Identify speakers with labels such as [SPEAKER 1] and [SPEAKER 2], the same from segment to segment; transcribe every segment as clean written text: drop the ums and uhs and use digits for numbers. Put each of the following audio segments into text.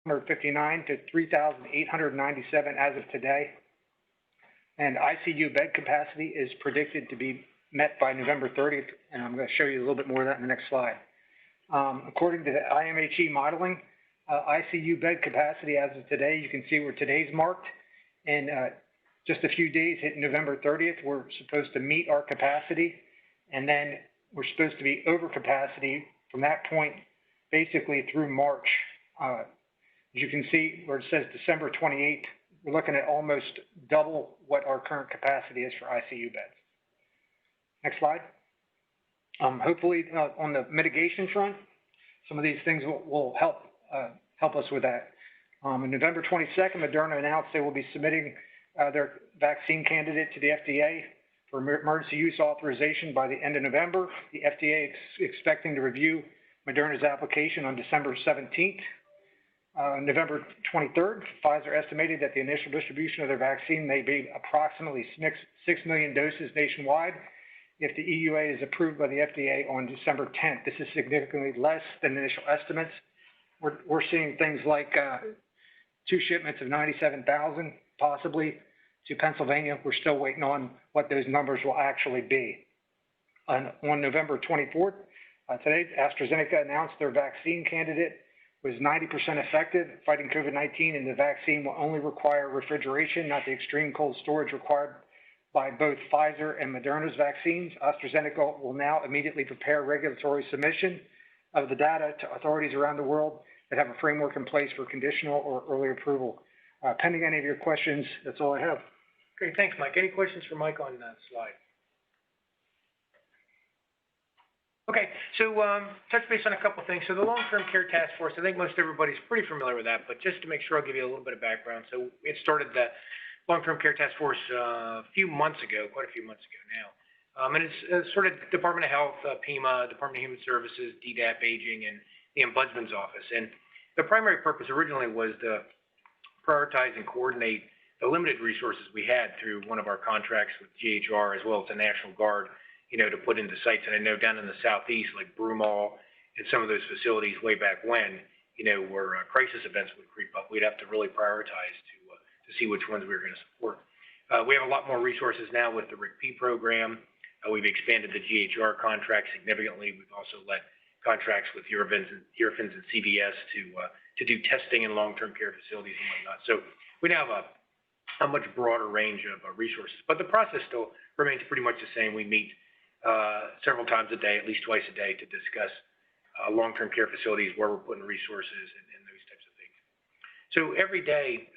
[SPEAKER 1] 159 to 3,897 as of today. And ICU bed capacity is predicted to be met by November 30th, and I'm going to show you a little bit more of that in the next slide. According to the IMHE modeling, ICU bed capacity as of today, you can see where today's marked, and just a few days hitting November 30th, we're supposed to meet our capacity, and then we're supposed to be over capacity from that point basically through March. As you can see where it says December 28th, we're looking at almost double what our current capacity is for ICU beds. Next slide. Hopefully on the mitigation front, some of these things will help us with that. On November 22nd, Moderna announced they will be submitting their vaccine candidate to the FDA for emergency use authorization by the end of November. The FDA is expecting to review Moderna's application on December 17th. November 23rd, Pfizer estimated that the initial distribution of their vaccine may be approximately 6 million doses nationwide if the EUA is approved by the FDA on December 10th. This is significantly less than initial estimates. We're seeing things like 2 shipments of 97,000 possibly to Pennsylvania. We're still waiting on what those numbers will actually be. On November 24th, today, AstraZeneca announced their vaccine candidate was 90% effective at fighting COVID-19, and the vaccine will only require refrigeration, not the extreme cold storage required by both Pfizer and Moderna's vaccines. AstraZeneca will now immediately prepare regulatory submission of the data to authorities around the world that have a framework in place for conditional or early approval. Pending any of your questions, that's all I have.
[SPEAKER 2] Great, thanks, Mike. Any questions for Mike on that slide? Okay, so touch base on a couple things. So the long-term care task force, I think most everybody's pretty familiar with that, but just to make sure, I'll give you a little bit of background. So it started the long-term care task force a few months ago, quite a few months ago now. And it's sort of Department of Health, PEMA, Department of Human Services, DDAP, Aging, and the Ombudsman's Office. And the primary purpose originally was to prioritize and coordinate the limited resources we had through one of our contracts with GHR as well as the National Guard, you know, to put into sites. And I know down in the Southeast, like Broomall and some of those facilities way back when, you know, where crisis events would creep up, we'd have to really prioritize to see which ones we were going to support. We have a lot more resources now with the RIC-P program. We've expanded the GHR contract significantly. We've also let contracts with Eurofins and CVS to do testing in long-term care facilities and whatnot. So we now have a much broader range of resources, but the process still remains pretty much the same. We meet several times a day, at least twice a day, to discuss long-term care facilities, where we're putting resources and those types of things. So every day,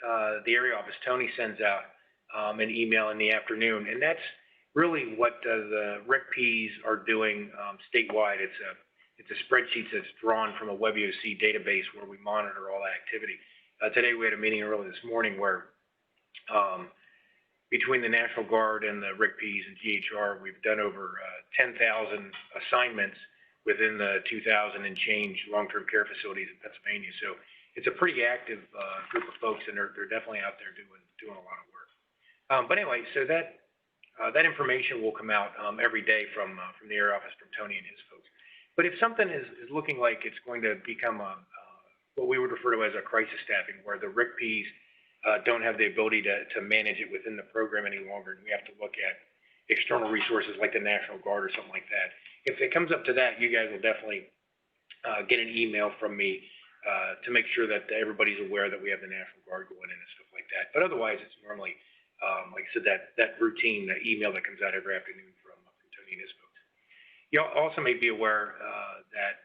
[SPEAKER 2] the area office, Tony, sends out an email in the afternoon, and that's really what the RIC-Ps are doing statewide. It's a spreadsheet that's drawn from a WebEOC database where we monitor all that activity. Today we had a meeting early this morning where between the National Guard and the RIC-Ps and GHR, we've done over 10,000 assignments within the 2,000 and change long-term care facilities in Pennsylvania. So it's a pretty active group of folks, and they're definitely out there doing a lot of work. But anyway, so that information will come out every day from the area office, from Tony and his folks. But if something is looking like it's going to become what we would refer to as a crisis staffing, where the RIC-Ps don't have the ability to manage it within the program any longer, and we have to look at external resources like the National Guard or something like that. If it comes up to that, you guys will definitely get an email from me to make sure that everybody's aware that we have the National Guard going in and stuff like that. But otherwise, it's normally, like I said, that routine email that comes out every afternoon from Tony and his folks. You also may be aware that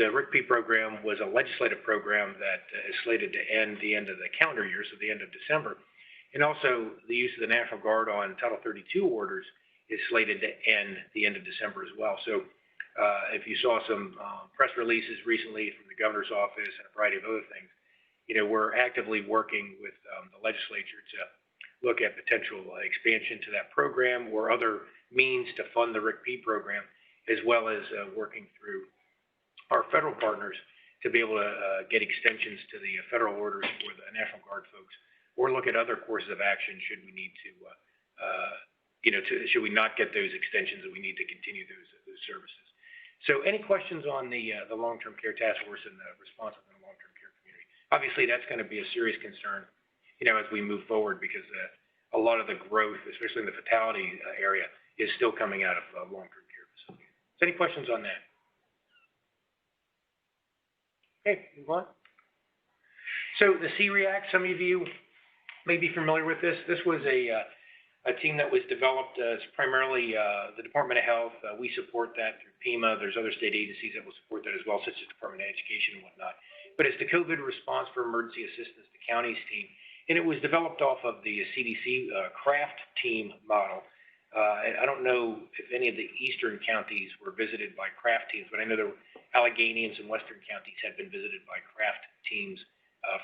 [SPEAKER 2] the RIC-P program was a legislative program that is slated to end the end of the calendar year, so the end of December. And also the use of the National Guard on Title 32 orders is slated to end the end of December as well. So if you saw some press releases recently from the governor's office and a variety of other things, you know, we're actively working with the legislature to look at potential expansion to that program or other means to fund the RIC-P program, as well as working through our federal partners to be able to get extensions to the federal orders for the National Guard folks, or look at other courses of action should we need to, should we not get those extensions and we need to continue those services. So any questions on the long-term care task force and the response of the long-term care obviously that's going to be a serious concern, as we move forward, because a lot of the growth, especially in the fatality area, is still coming out of long-term care facilities. So any questions on that? Okay, move on. So the CREAC, some of you may be familiar with this. This was a team that was developed primarily the Department of Health. We support that through PEMA. There's other state agencies that will support that as well, such as Department of Education and whatnot. But it's the COVID response for emergency assistance to counties team. And it was developed off of the CDC CRAFT team model. I don't know if any of the eastern counties were visited by CRAFT teams, but I know the Alleghenians and western counties had been visited by CRAFT teams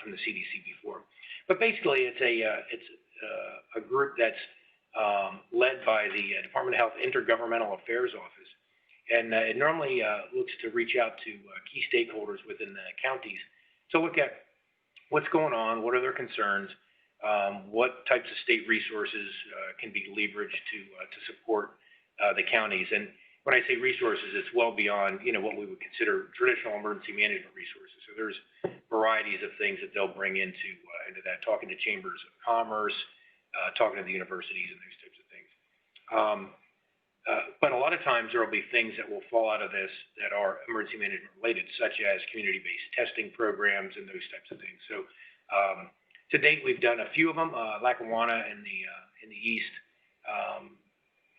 [SPEAKER 2] from the CDC before. But basically, it's a group that's led by the Department of Health Intergovernmental Affairs Office, and it normally looks to reach out to key stakeholders within the counties to look at what's going on, what are their concerns, what types of state resources can be leveraged to support the counties. And when I say resources, it's well beyond what we would consider traditional emergency management resources. So there's varieties of things that they'll bring into that, talking to chambers of commerce, talking to the universities and those types of things. But a lot of times there will be things that will fall out of this that are emergency management related, such as community-based testing programs and those types of things. So to date, we've done a few of them. Lackawanna in the east.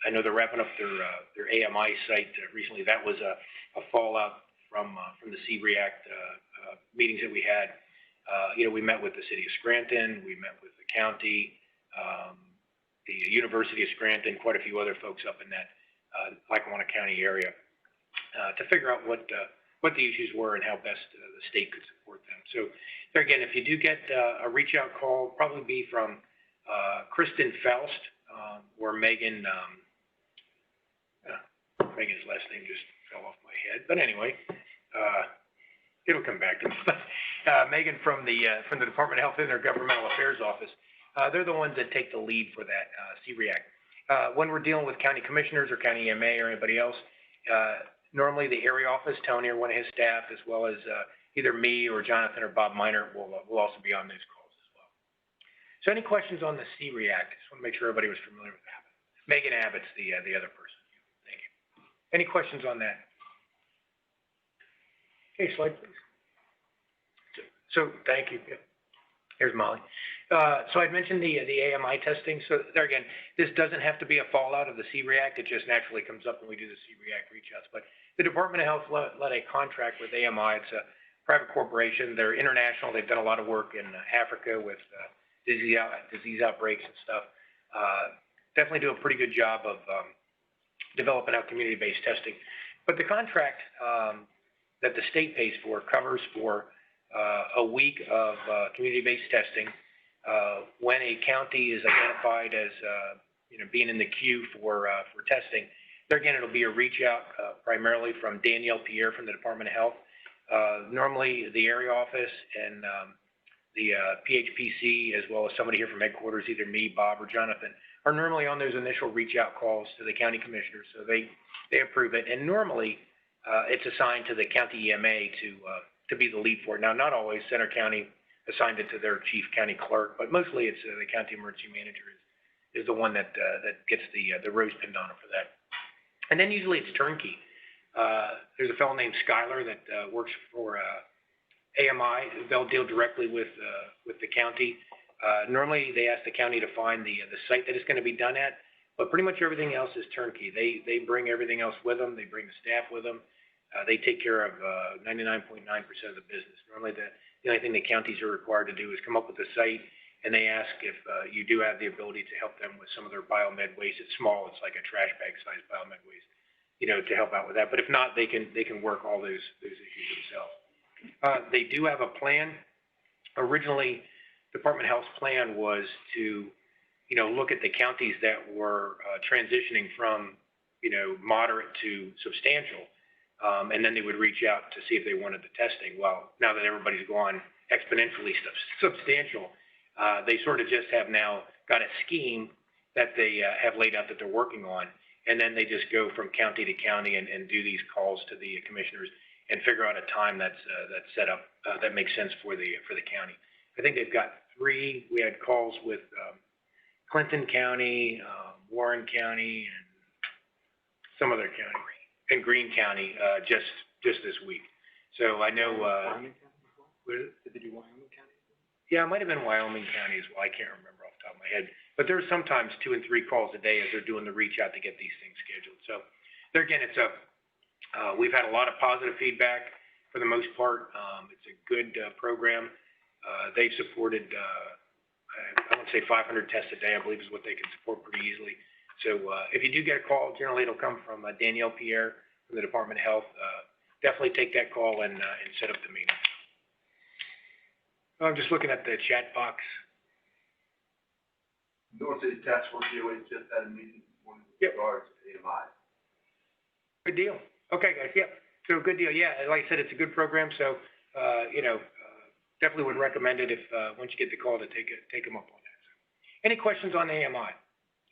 [SPEAKER 2] I know they're wrapping up their AMI site recently. That was a fallout from the CREAC meetings that we had. We met with the city of Scranton. We met with the county, the University of Scranton, quite a few other folks up in that Lackawanna County area to figure out what the issues were and how best the state could support them. So there again, if you do get a reach out call, probably be from Kristen Faust or Megan. Megan's last name just fell off my head, but anyway, it'll come back to me. Megan from the Department of Health Intergovernmental Affairs Office. They're the ones that take the lead for that CREAC. When we're dealing with county commissioners or county EMA or anybody else, normally the area office, Tony or one of his staff, as well as either me or Jonathan or Bob Miner will also be on those calls as well. So any questions on the CREAC? Just want to make sure everybody was familiar with that. Megan Abbott's the other person. Thank you. Any questions on that? Okay, slide please. So thank you. Yeah. Here's Molly. So I'd mentioned the AMI testing. So there again, this doesn't have to be a fallout of the CREAC. It just naturally comes up when we do the CREAC reach outs. But the Department of Health led a contract with AMI. It's a private corporation. They're international. They've done a lot of work in Africa with disease outbreaks and stuff. Definitely do a pretty good job of developing out community-based testing. But the contract that the state pays for covers for a week of community-based testing. When a county is identified as being in the queue for testing, there again it'll be a reach out primarily from Danielle Pierre from the Department of Health. Normally the area office and the PHPC, as well as somebody here from headquarters, either me, Bob, or Jonathan, are normally on those initial reach out calls to the county commissioners, so they approve it. And normally it's assigned to the county EMA to be the lead for it. Now, not always. Center County assigned it to their chief county clerk, but mostly it's the county emergency manager is the one that gets the rose pinned on it for that. And then usually it's turnkey. There's a fellow named Skylar that works for AMI. They'll deal directly with the county. Normally they ask the county to find the site that it's going to be done at, but pretty much everything else is turnkey. They bring everything else with them. They bring the staff with them. They take care of 99.9% of the business. Normally the only thing the counties are required to do is come up with a site, and they ask if you do have the ability to help them with some of their biomed waste. It's small. It's like a trash bag size biomed waste, to help out with that. But if not, they can work all those issues themselves. They do have a plan. Originally, Department of Health's plan was to, look at the counties that were transitioning from, moderate to substantial, and then they would reach out to see if they wanted the testing. Well, now that everybody's gone exponentially substantial, they sort of just have now got a scheme that they have laid out that they're working on, and then they just go from county to county and do these calls to the commissioners. and figure out a time that's set up, that makes sense for the county. I think they've got 3, we had calls with, Clinton County, Warren County, and some other county, and Greene County, just this week. So I know,
[SPEAKER 1] Wyoming County as well? Did they do Wyoming County?
[SPEAKER 2] yeah, it might have been Wyoming County as well. I can't remember off the top of my head. But there's sometimes 2 and 3 calls a day as they're doing the reach out to get these things scheduled. So there again, we've had a lot of positive feedback for the most part. It's a good program. They've supported, I would say 500 tests a day, I believe is what they can support pretty easily. So if you do get a call, generally it'll come from Danielle Pierre from the Department of Health. Definitely take that call and set up the meeting. I'm just looking at the chat box.
[SPEAKER 3] North City Task Force DOA just had a meeting this morning with
[SPEAKER 2] Yep.
[SPEAKER 3] regards to AMI.
[SPEAKER 2] Good deal. Okay, guys, yeah. So good deal. Yeah, like I said, it's a good program. So, definitely would recommend it if, once you get the call to take them up on that. So, any questions on the AMI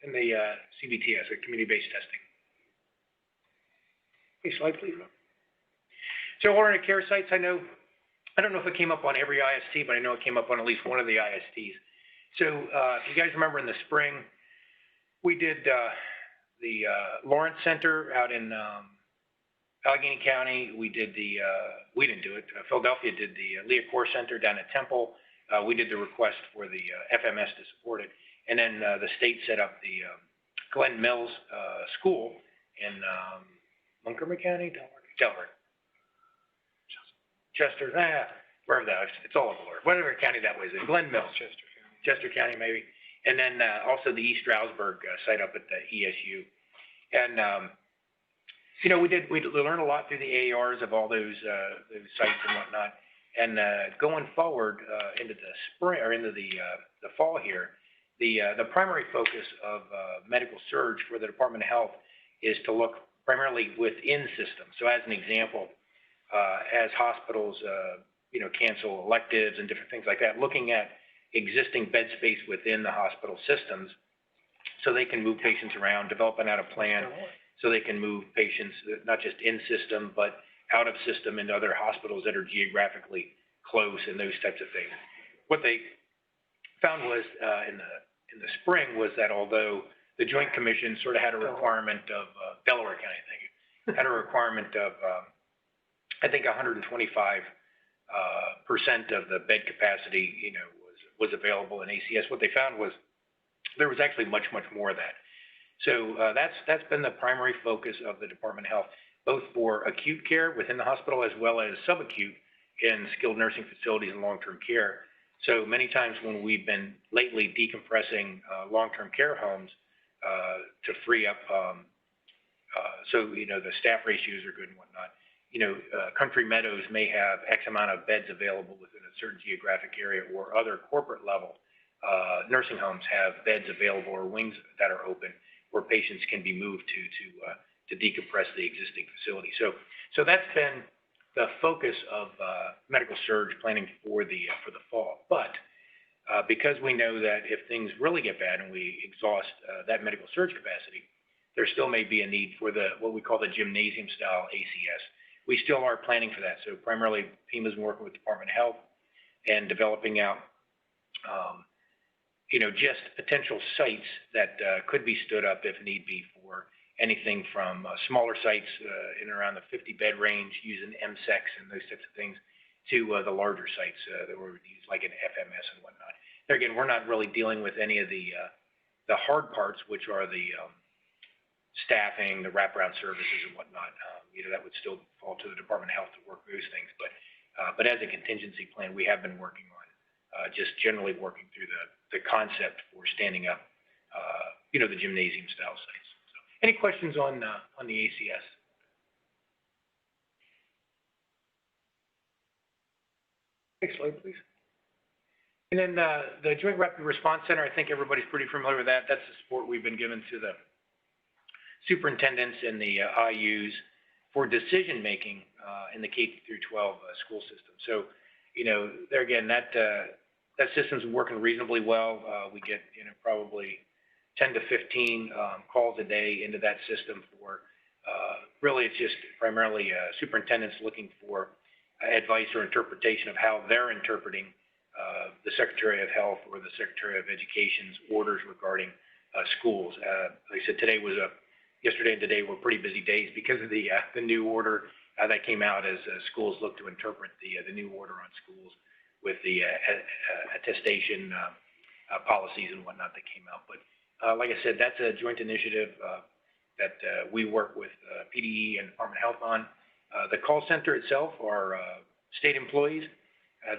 [SPEAKER 2] and the CBTS, the community-based testing? Okay, slide please. So alternate care sites, I don't know if it came up on every IST, but I know it came up on at least one of the ISTs. So if you guys remember in the spring, we did the Lawrence Center out in Allegheny County. We did we didn't do it. Philadelphia did the Leah Core Center down at Temple. We did the request for the FMS to support it. And then the state set up the Glen Mills School in Montgomery County, Delaware. Chester, wherever that is, it's all over, whatever county that was in, Glen Mills. Chester County maybe. And then also the East Stroudsburg site up at the ESU. And, we learned a lot through the AARs of all those sites and whatnot. And going forward into the spring, or into the fall here, the primary focus of medical surge for the Department of Health is to look primarily within systems. So as an example, as hospitals, cancel electives and different things like that, looking at existing bed space within the hospital systems so they can move patients around, developing out a plan so they can move patients not just in system, but out of system into other hospitals that are geographically close and those types of things. What they found was in the spring was that although the Joint Commission sort of had a requirement of Delaware County, thank you, had a requirement of I think 125% of the bed capacity, was available in ACS. What they found was there was actually much more of that. So that's been the primary focus of the Department of Health, both for acute care within the hospital as well as subacute in skilled nursing facilities and long-term care. So many times when we've been lately decompressing long-term care homes to free up, so the staff ratios are good and whatnot. Country Meadows may have X amount of beds available within a certain geographic area, or other corporate level nursing homes have beds available or wings that are open where patients can be moved to decompress the existing facility. So that's been the focus of medical surge planning for the fall. But because we know that if things really get bad and we exhaust that medical surge capacity, there still may be a need for what we call the gymnasium style ACS. We still are planning for that. So primarily FEMA's working with Department of Health and developing out, just potential sites that could be stood up if need be for anything from smaller sites in around the 50 bed range using MSECs and those types of things to the larger sites that we would use like an FMS and whatnot. There again, we're not really dealing with any of the hard parts, which are the staffing, the wraparound services and whatnot. That would still fall to the Department of Health to work those things. But as a contingency plan, we have been working on just generally working through the concept for standing up, the gymnasium style sites. So, any questions on the ACS? Next slide, please. And then the Joint Rapid Response Center, I think everybody's pretty familiar with that. That's the support we've been given to the superintendents and the IUs for decision making in the K through 12 school system. So, there again, that system's working reasonably well. We get, probably 10 to 15 calls a day into that system for really it's just primarily superintendents looking for advice or interpretation of how they're interpreting the Secretary of Health or the Secretary of Education's orders regarding schools. Like I said, yesterday and today were pretty busy days because of the new order that came out as schools look to interpret the new order on schools with the attestation policies and whatnot that came out. But like I said, that's a joint initiative that we work with PDE and Department of Health on. The call center itself are state employees.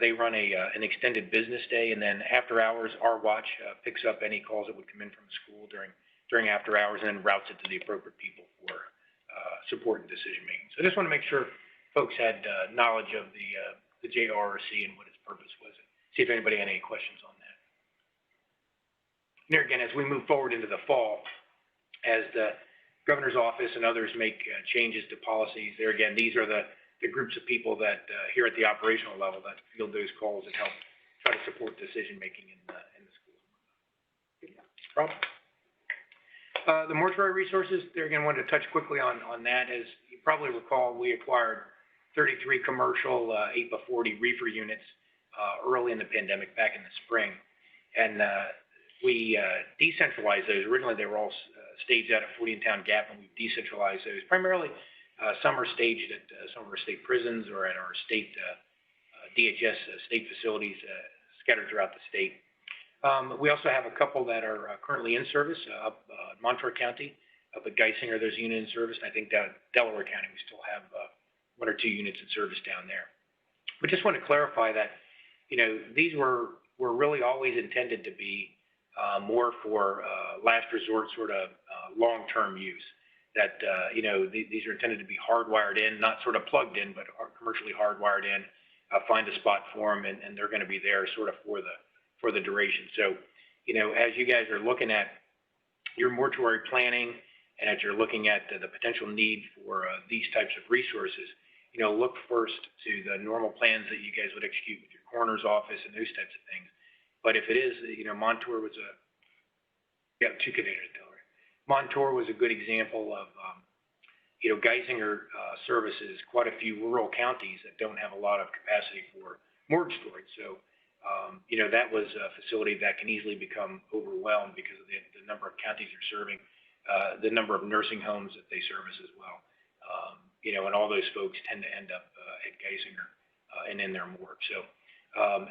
[SPEAKER 2] They run an extended business day, and then after hours, our watch picks up any calls that would come in from the school during after hours and then routes it to the appropriate people for support and decision making. So I just want to make sure folks had knowledge of the JRRC and what its purpose was. See if anybody had any questions on that. And there again, as we move forward into the fall, as the governor's office and others make changes to policies, there again, these are the groups of people that here at the operational level that field those calls and help try to support decision making in the schools. Rob? The mortuary resources, there again, wanted to touch quickly on that. As you probably recall, we acquired 33 commercial 8x40 reefer units early in the pandemic back in the spring. And we decentralized those. Originally, they were all staged out at 40 Town Gap, and we've decentralized those. Primarily, some are staged at some of our state prisons or at our state DHS state facilities scattered throughout the state. We also have a couple that are currently in service up in Montour County, up at Geisinger, there's a unit in service, and I think down Delaware County we still have 1 or 2 units in service down there. But just want to clarify that, you know, these were really always intended to be more for last resort sort of long-term use. That, you know, these are intended to be hardwired in, not sort of plugged in, but are commercially hardwired in, find a spot for them, and they're going to be there sort of for the duration. So, you know, as you guys are looking at your mortuary planning and as you're looking at the potential need for these types of resources, you know, look first to the normal plans that you guys would execute with your coroner's office and those types of things. But if it is, you know, Montour was 2 containers, Delaware. Montour was a good example of, you know, Geisinger services quite a few rural counties that don't have a lot of capacity for morgue storage. So, you know, that was a facility that can easily become overwhelmed because of the number of counties they're serving, the number of nursing homes that they service as well. You know, and all those folks tend to end up at Geisinger and in their morgue. So,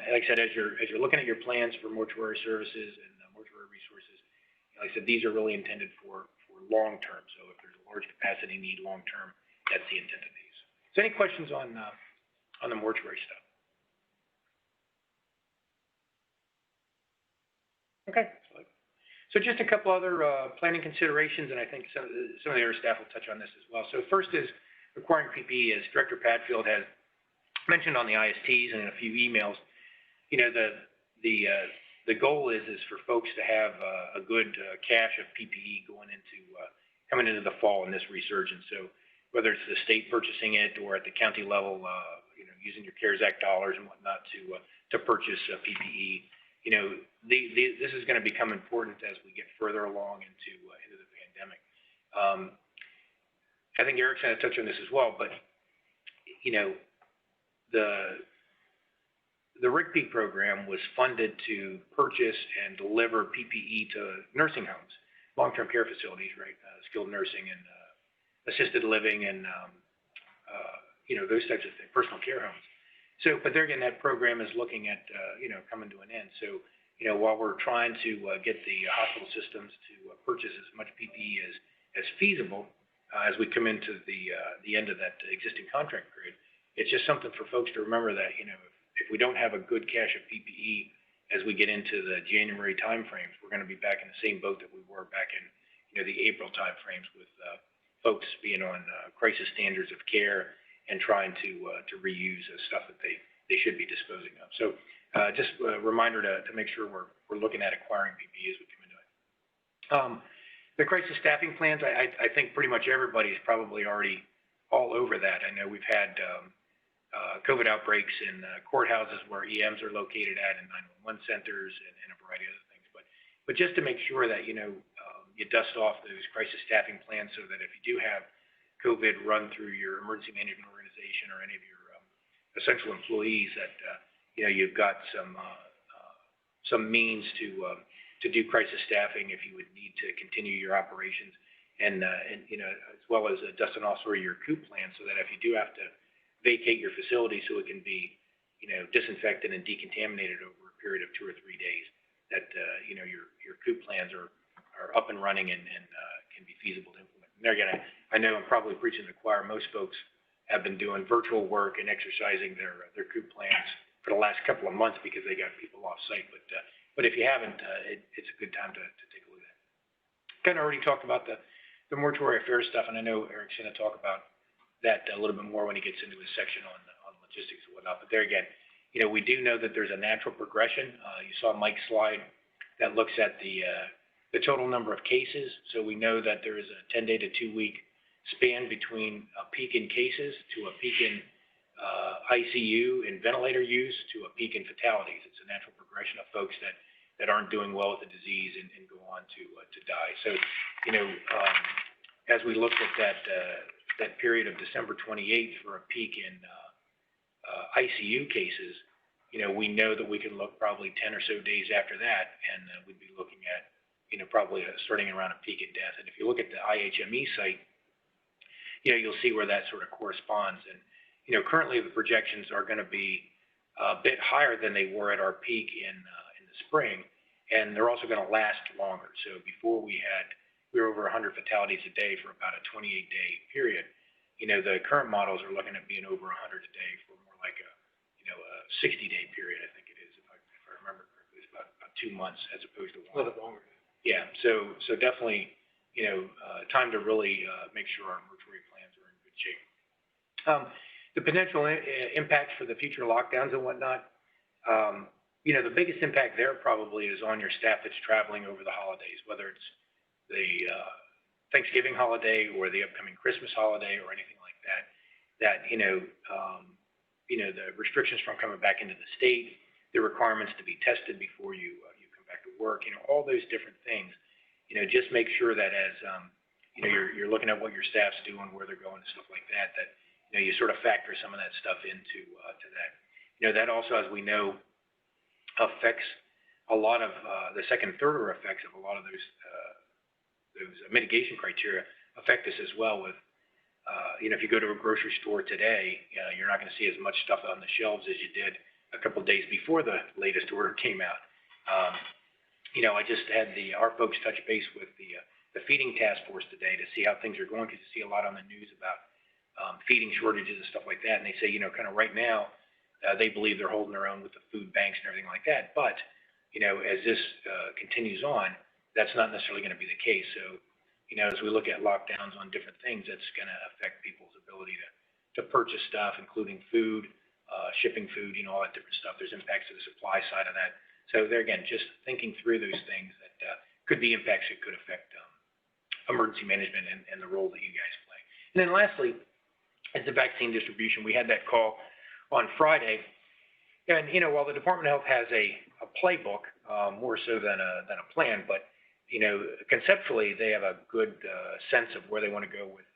[SPEAKER 2] like I said, as you're looking at your plans for mortuary services and mortuary resources, like I said, these are really intended for long term. So if there's a large capacity need long term, that's the intent of these. So any questions on the mortuary stuff? Okay. So just a couple other planning considerations, and I think some of the other staff will touch on this as well. So first is requiring PPE, as Director Padfield has mentioned on the ISTs and in a few emails. You know, the goal is for folks to have a good cache of PPE coming into the fall in this resurgence. So whether it's the state purchasing it or at the county level, you know, using your CARES Act dollars and whatnot to purchase PPE. You know, this is going to become important as we get further along into the pandemic. I think Eric's going to touch on this as well, but you know, the RICP program was funded to purchase and deliver PPE to nursing homes, long-term care facilities, right? Skilled nursing and assisted living and you know, those types of things, personal care homes. So, but there again, that program is looking at, you know, coming to an end. So, you know, while we're trying to get the hospital systems to purchase as much PPE as feasible as we come into the end of that existing contract period, it's just something for folks to remember that, you know, if we don't have a good cache of PPE as we get into the January timeframes, we're going to be back in the same boat that we were back in, you know, the April timeframes with folks being on crisis standards of care and trying to reuse stuff that they should be disposing of. So just a reminder to make sure we're looking at acquiring PPE as we come into it. The crisis staffing plans, I think pretty much everybody's probably already all over that. I know we've had COVID outbreaks in courthouses where EMs are located at and 911 centers and a variety of other things. But just to make sure that, you know, you dust off those crisis staffing plans so that if you do have COVID run through your emergency management organization or any of your essential employees that, you've got some means to do crisis staffing if you would need to continue your operations and as well as dust and also your COOP plan so that if you do have to vacate your facility so it can be, disinfected and decontaminated over a period of 2 or 3 days, that, your COOP plans are up and running and can be feasible to implement. And there again, I know I'm probably preaching to the choir. Most folks have been doing virtual work and exercising their COOP plans for the last couple of months because they got people off site. But if you haven't, it's a good time to take a look at it. Kind of already talked about the mortuary affairs stuff, and I know Eric's going to talk about that a little bit more when he gets into his section on logistics and whatnot. But there again, we do know that there's a natural progression. You saw Mike's slide that looks at the total number of cases. So we know that there is a 10-day to 2-week span between a peak in cases to a peak in ICU and ventilator use to a peak in fatalities. It's a natural progression of folks that aren't doing well with the disease and go on to die. So, as we looked at that period of December 28th for a peak in ICU cases, we know that we can look probably 10 or so days after that, and we'd be looking at, probably starting around a peak in death. And if you look at the IMHE site, you'll see where that sort of corresponds. And, currently the projections are going to be a bit higher than they were at our peak in the spring, and they're also going to last longer. So before we were over 100 fatalities a day for about a 28-day period. The current models are looking at being over 100 a day for more like a 60-day period, I think it is, if I remember correctly. It's about 2 months as opposed to 1.
[SPEAKER 1] A little bit longer.
[SPEAKER 2] Yeah, so definitely, time to really make sure our mortuary plans are in good shape. The potential impacts for the future lockdowns and whatnot, the biggest impact there probably is on your staff that's traveling over the holidays, whether it's the Thanksgiving holiday or the upcoming Christmas holiday or anything like that. The restrictions from coming back into the state, the requirements to be tested before you come back to work, all those different things. Just make sure that as you're looking at what your staff's doing, where they're going and stuff like that, that you sort of factor some of that stuff into to that. That also, as we know, affects a lot of the second and third order effects of a lot of those mitigation criteria affect us as well with, if you go to a grocery store today, you're not going to see as much stuff on the shelves as you did a couple of days before the latest order came out. I just had our folks touch base with the feeding task force today to see how things are going, because you see a lot on the news about feeding shortages and stuff like that. And they say, kind of right now, they believe they're holding their own with the food banks and everything like that. But, as this continues on, that's not necessarily going to be the case. So, as we look at lockdowns on different things, that's going to affect people's ability to purchase stuff, including food, shipping food, all that different stuff. There's impacts to the supply side of that. So there again, just thinking through those things that could be impacts that could affect emergency management and the role that you guys play. And then lastly, is the vaccine distribution. We had that call on Friday, and while the Department of Health has a playbook more so than a plan, but conceptually they have a good sense of where they want to go with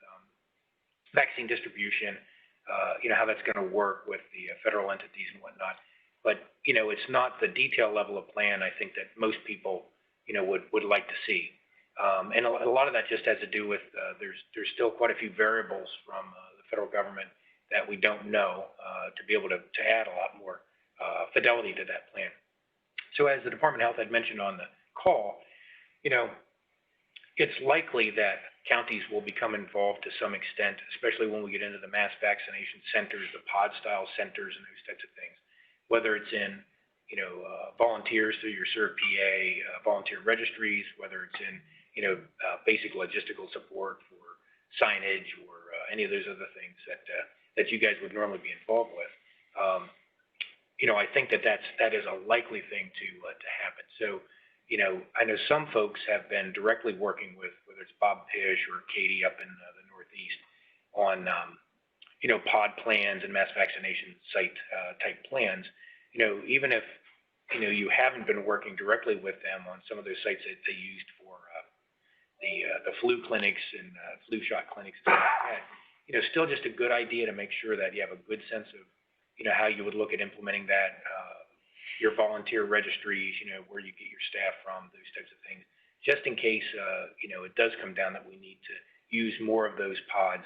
[SPEAKER 2] vaccine distribution, how that's going to work with the federal entities and whatnot. But it's not the detail level of plan I think that most people would like to see. And a lot of that just has to do with there's still quite a few variables from the federal government that we don't know to be able to add a lot more fidelity to that plan. So as the Department of Health had mentioned on the call, it's likely that counties will become involved to some extent, especially when we get into the mass vaccination centers, the pod-style centers, and those types of things. Whether it's in, volunteers through your CERT-PA, volunteer registries, whether it's in, basic logistical support for signage or any of those other things that you guys would normally be involved with. I think that is a likely thing to happen. So, I know some folks have been directly working with, whether it's Bob Pish or Katie up in the Northeast on, pod plans and mass vaccination site type plans. Even if, you haven't been working directly with them on some of those sites that they used for the flu clinics and flu shot clinics and stuff like that, still just a good idea to make sure that you have a good sense of, how you would look at implementing that, your volunteer registries, where you get your staff from, those types of things, just in case, it does come down that we need to use more of those pods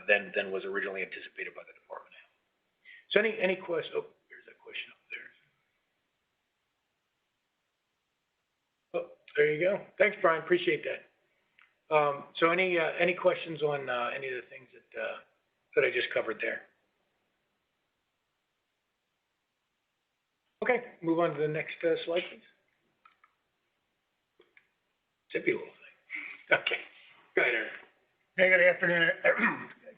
[SPEAKER 2] than was originally anticipated by the department. So any questions? Oh, there's a question up there. Oh, there you go. Thanks, Brian. Appreciate that. So any questions on any of the things that I just covered there? Okay, move on to the next slide, please. Zippy little thing. Okay, go ahead, Eric.
[SPEAKER 4] Hey, good afternoon.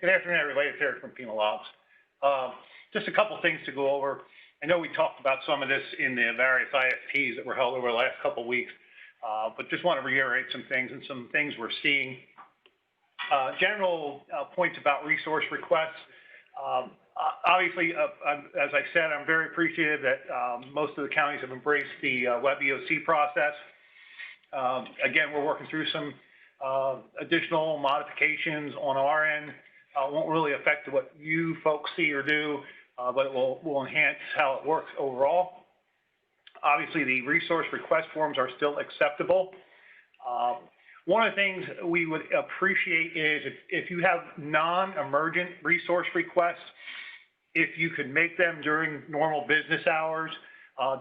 [SPEAKER 4] Good afternoon, everybody. It's Eric from FEMA Logs. Just a couple things to go over. I know we talked about some of this in the various IFTs that were held over the last couple of weeks, but just want to reiterate some things and some things we're seeing. General points about resource requests. Obviously, as I said, I'm very appreciative that most of the counties have embraced the WebEOC process. Again, we're working through some additional modifications on our end. Won't really affect what you folks see or do, but it will enhance how it works overall. Obviously, the resource request forms are still acceptable. One of the things we would appreciate is if you have non-emergent resource requests, if you could make them during normal business hours,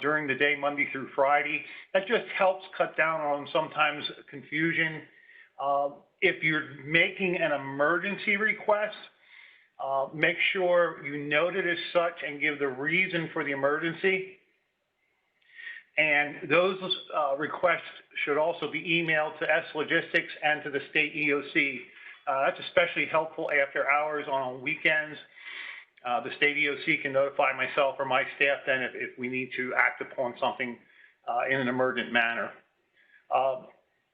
[SPEAKER 4] during the day, Monday through Friday. That just helps cut down on sometimes confusion. If you're making an emergency request, make sure you note it as such and give the reason for the emergency. And those requests should also be emailed to S Logistics and to the state EOC. That's especially helpful after hours on weekends. The state EOC can notify myself or my staff then if we need to act upon something in an emergent manner.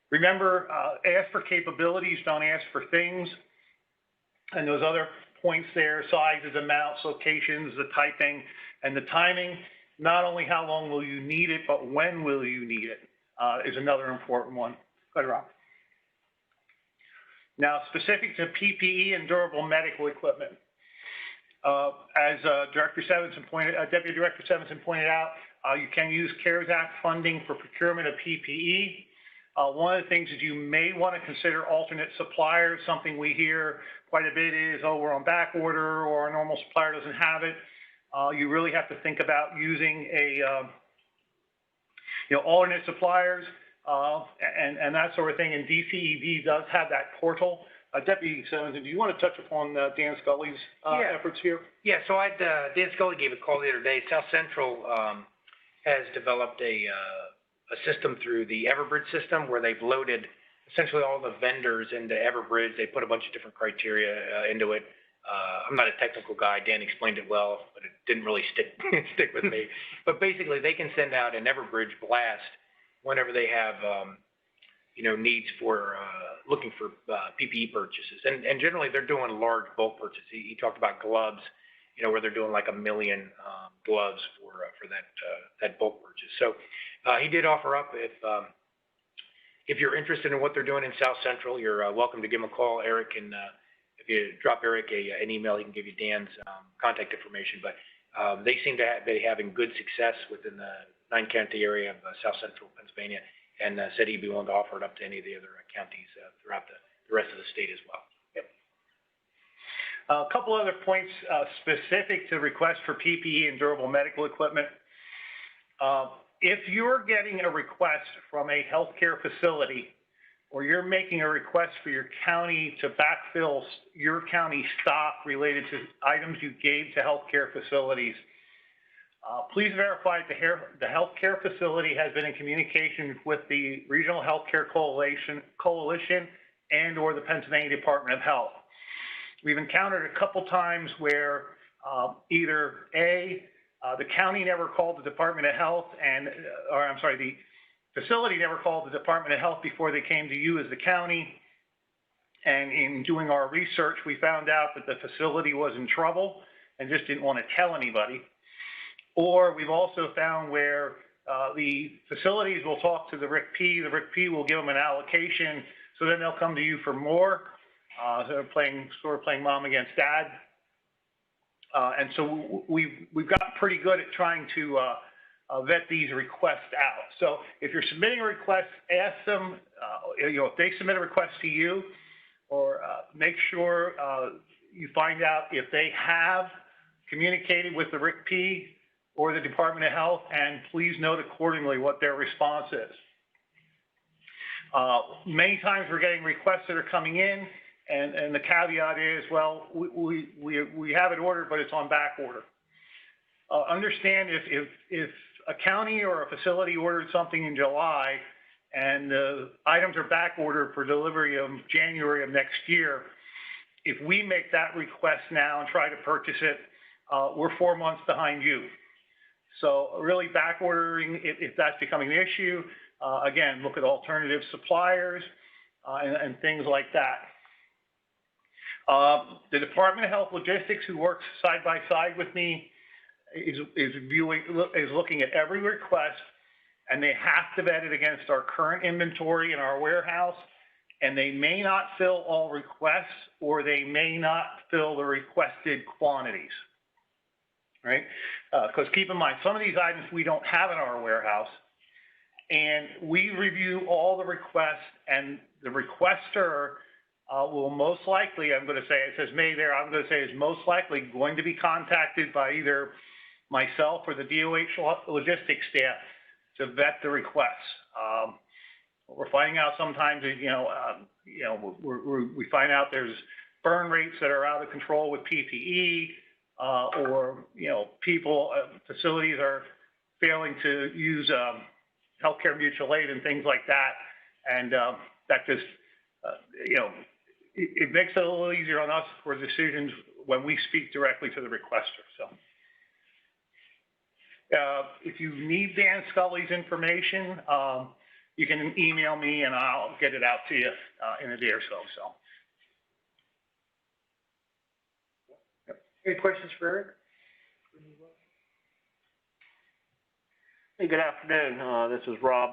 [SPEAKER 4] Remember, ask for capabilities, don't ask for things. And those other points there, sizes, amounts, locations, the typing, and the timing. Not only how long will you need it, but when will you need it is another important one. Go ahead, Rob. Now, specific to PPE and durable medical equipment. As Deputy Director Sevenson pointed out, you can use CARES Act funding for procurement of PPE. One of the things that you may want to consider alternate suppliers. Something we hear quite a bit is, oh, we're on back order or our normal supplier doesn't have it. You really have to think about using a, alternate suppliers and that sort of thing. And DCED does have that portal. Deputy Sevenson, do you want to touch upon Dan Scully's efforts here?
[SPEAKER 2] Yeah, so Dan Scully gave a call the other day. South Central has developed a system through the Everbridge system where they've loaded essentially all the vendors into Everbridge. They put a bunch of different criteria into it. I'm not a technical guy. Dan explained it well, but it didn't really stick with me. But basically, they can send out an Everbridge blast whenever they have, needs for looking for PPE purchases. And generally, they're doing large bulk purchases. He talked about gloves, where they're doing like 1 million gloves for that bulk purchase. So he did offer up if you're interested in what they're doing in South Central, you're welcome to give him a call. Eric can. If you drop Eric an email, he can give you Dan's contact information. But they seem to be having good success within the 9-county area of South Central Pennsylvania, and said he'd be willing to offer it up to any of the other counties throughout the rest of the state as well. Yep.
[SPEAKER 4] A couple other points specific to requests for PPE and durable medical equipment. If you're getting a request from a healthcare facility, or you're making a request for your county to backfill your county stock related to items you gave to healthcare facilities, please verify that the healthcare facility has been in communication with the Regional Healthcare Coalition and or the Pennsylvania Department of Health. We've encountered a couple times where either the county never called the Department of Health the facility never called the Department of Health before they came to you as the county. And in doing our research, we found out that the facility was in trouble and just didn't want to tell anybody. Or we've also found where the facilities will talk to the RICP will give them an allocation, so then they'll come to you for more. They're sort of playing mom against dad. And so we've got pretty good at trying to vet these requests out. So if you're submitting a request, ask them, if they submit a request to you, or make sure you find out if they have communicated with the RIC-P or the Department of Health, and please note accordingly what their response is. Many times we're getting requests that are coming in, and the caveat is, well, we have it ordered, but it's on back order. Understand if a county or a facility ordered something in July and the items are back ordered for delivery of January of next year, if we make that request now and try to purchase it, we're 4 months behind you. So really back ordering, if that's becoming an issue, again, look at alternative suppliers and things like that. The Department of Health Logistics, who works side by side with me, is looking at every request, and they have to vet it against our current inventory in our warehouse, and they may not fill all requests, or they may not fill the requested quantities, right? Because keep in mind, some of these items we don't have in our warehouse, and we review all the requests, and the requester will most likely, I'm going to say, it says may there, I'm going to say is most likely going to be contacted by either myself or the DOH logistics staff to vet the requests. We're finding out sometimes, we find out there's burn rates that are out of control with PPE, or, people, facilities are failing to use healthcare mutual aid and things like that. And that just, it makes it a little easier on us for decisions when we speak directly to the requester. So if you need Dan Scully's information, you can email me and I'll get it out to you in a day or so.
[SPEAKER 1] Any questions for Eric?
[SPEAKER 5] Hey, good afternoon. This is Rob.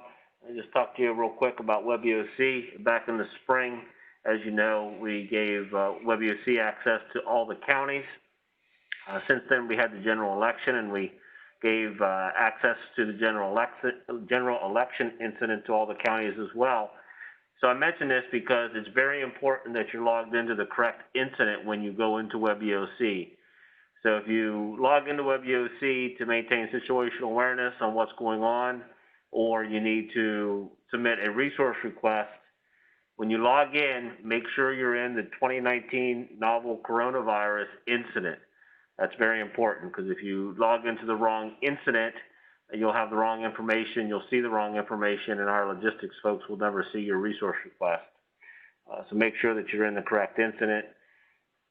[SPEAKER 5] I just talked to you real quick about WebEOC. Back in the spring, as you know, we gave WebEOC access to all the counties. Since then, we had the general election, and we gave access to the general election incident to all the counties as well. So I mention this because it's very important that you're logged into the correct incident when you go into WebEOC. So if you log into WebEOC to maintain situational awareness on what's going on, or you need to submit a resource request, when you log in, make sure you're in the 2019 novel coronavirus incident. That's very important, because if you log into the wrong incident, you'll have the wrong information, you'll see the wrong information, and our logistics folks will never see your resource request. So make sure that you're in the correct incident.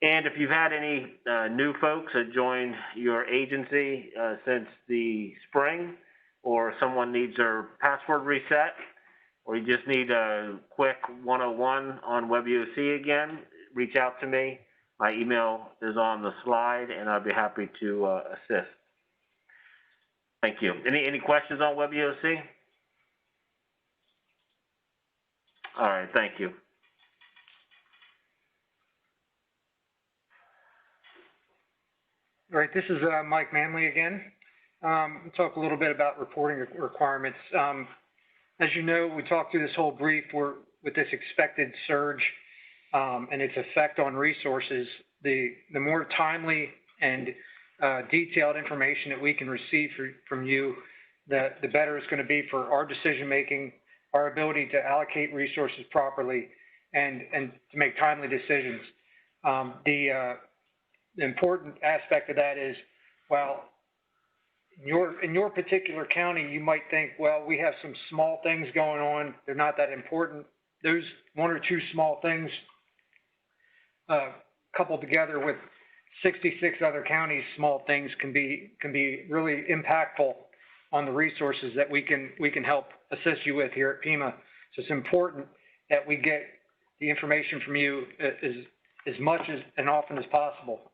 [SPEAKER 5] And if you've had any new folks that joined your agency since the spring, or someone needs their password reset, or you just need a quick 101 on WebEOC again, reach out to me. My email is on the slide, and I'd be happy to assist. Thank you. Any questions on WebEOC? All right, thank you.
[SPEAKER 1] All right, this is Mike Manley again. We'll talk a little bit about reporting requirements. As you know, we talked through this whole brief with this expected surge and its effect on resources. The more timely and detailed information that we can receive from you, the better it's going to be for our decision making, our ability to allocate resources properly, and to make timely decisions. The important aspect of that is, well, in your particular county, you might think, well, we have some small things going on. They're not that important. Those one or two small things coupled together with 66 other counties, small things can be really impactful on the resources that we can help assist you with here at PEMA. So it's important that we get the information from you as much and often as possible,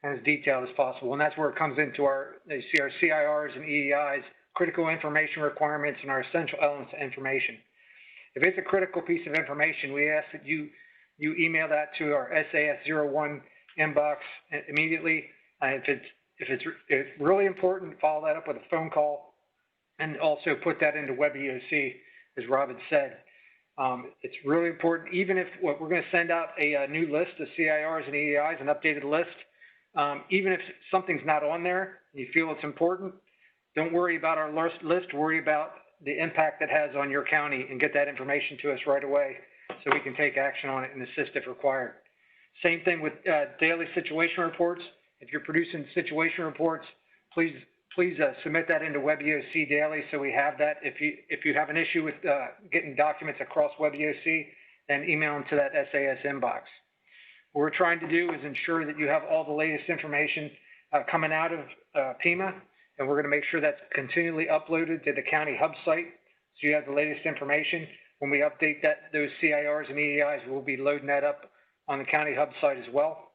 [SPEAKER 1] and as detailed as possible. And that's where it comes into our CIRs and EEIs, critical information requirements, and our essential elements of information. If it's a critical piece of information, we ask that you you email that to our SAS01 inbox immediately. If it's really important, follow that up with a phone call, and also put that into WebEOC, as Rob had said. It's really important, even if we're going to send out a new list of CIRs and EEIs, an updated list. Even if something's not on there, you feel it's important, don't worry about our list, worry about the impact that has on your county, and get that information to us right away so we can take action on it and assist if required. Same thing with daily situation reports. If you're producing situation reports, please submit that into WebEOC daily so we have that. If you have an issue with getting documents across WebEOC, then email them to that SAS inbox. What we're trying to do is ensure that you have all the latest information coming out of PEMA, and we're going to make sure that's continually uploaded to the county hub site so you have the latest information. When we update those CIRs and EEIs, we'll be loading that up on the county hub site as well.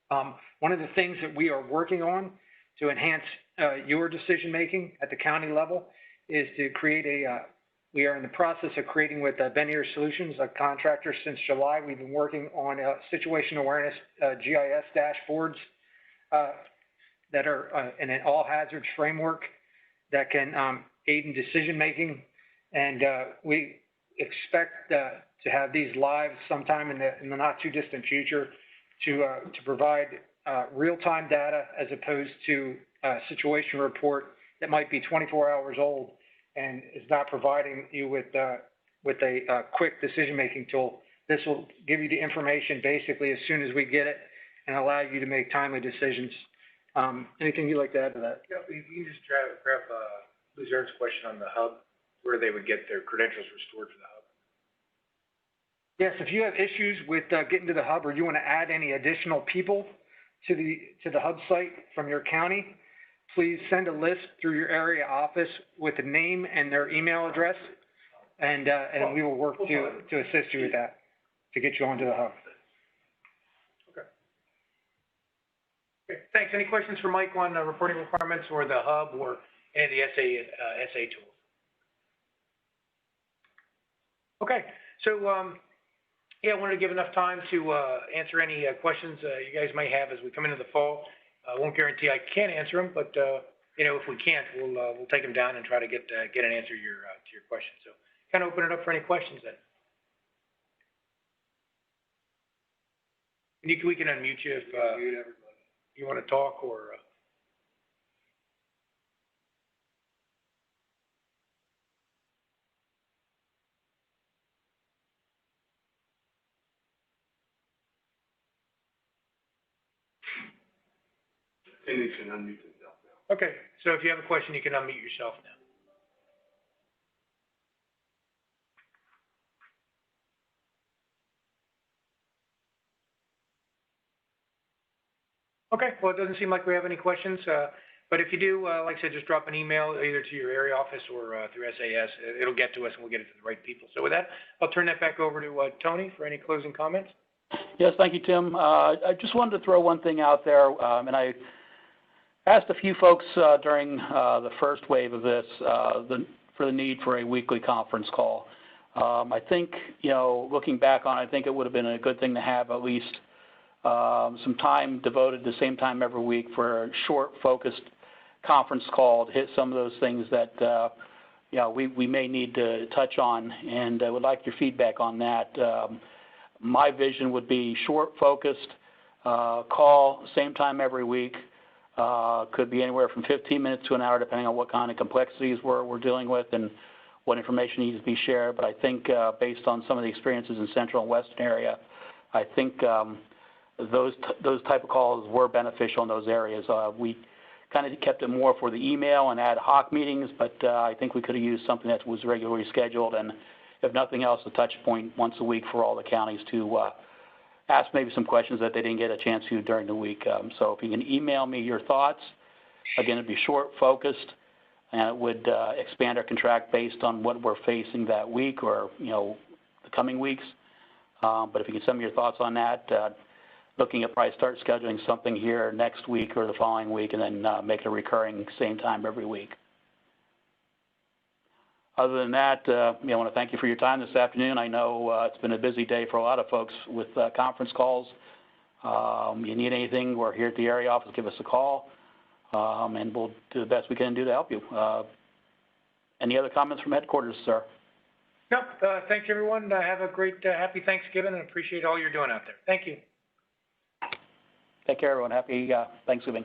[SPEAKER 1] One of the things that we are working on to enhance your decision making at the county level is to create we are in the process of creating with Benier Solutions, a contractor since July. We've been working on situation awareness GIS dashboards that are in an all hazards framework that can aid in decision making. And we expect to have these live sometime in the not too distant future to provide real-time data as opposed to a situation report that might be 24 hours old and is not providing you with a quick decision-making tool. This will give you the information basically as soon as we get it and allow you to make timely decisions. Anything you'd like to add to that?
[SPEAKER 2] Yeah, you can just grab Luzerne's question on the hub, where they would get their credentials restored to the hub.
[SPEAKER 1] Yes, if you have issues with getting to the hub, or you want to add any additional people to the hub site from your county, please send a list through your area office with a name and their email address, and we will work to assist you with that, to get you onto the hub.
[SPEAKER 2] Okay, thanks. Any questions for Mike on reporting requirements or the hub or any of the SA tools? Okay, so yeah, I wanted to give enough time to answer any questions you guys may have as we come into the fall. I won't guarantee I can answer them, but you know, if we can't, we'll take them down and try to get an answer to your questions. So kind of open it up for any questions then. We can unmute you if you want to talk or.
[SPEAKER 3] And you can unmute himself now.
[SPEAKER 2] Okay, so if you have a question, you can unmute yourself now. Okay, well, it doesn't seem like we have any questions, but if you do, like I said, just drop an email either to your area office or through SAS. It'll get to us and we'll get it to the right people. So with that, I'll turn that back over to Tony for any closing comments.
[SPEAKER 6] Yes, thank you, Tim. I just wanted to throw one thing out there, and I asked a few folks during the first wave of this for the need for a weekly conference call. I think, you know, looking back on it, I think it would have been a good thing to have at least some time devoted the same time every week for a short, focused conference call to hit some of those things that you know, we may need to touch on, and I would like your feedback on that. My vision would be short, focused call, same time every week. Could be anywhere from 15 minutes to an hour, depending on what kind of complexities we're dealing with and what information needs to be shared. But I think based on some of the experiences in Central and Western area, I think those type of calls were beneficial in those areas. We kind of kept it more for the email and ad hoc meetings, but I think we could have used something that was regularly scheduled, and if nothing else, a touch point once a week for all the counties to ask maybe some questions that they didn't get a chance to during the week. So if you can email me your thoughts, again, it'd be short, focused, and it would expand our contract based on what we're facing that week or, you know, the coming weeks. But if you can send me your thoughts on that, looking at probably start scheduling something here next week or the following week, and then make it a recurring same time every week. Other than that, I want to thank you for your time this afternoon. I know it's been a busy day for a lot of folks with conference calls. You need anything, we're here at the area office, give us a call, and we'll do the best we can do to help you. Any other comments from headquarters, sir?
[SPEAKER 2] No, thanks everyone. Have a great, happy Thanksgiving and appreciate all you're doing out there. Thank you.
[SPEAKER 6] Take care, everyone. Happy Thanksgiving.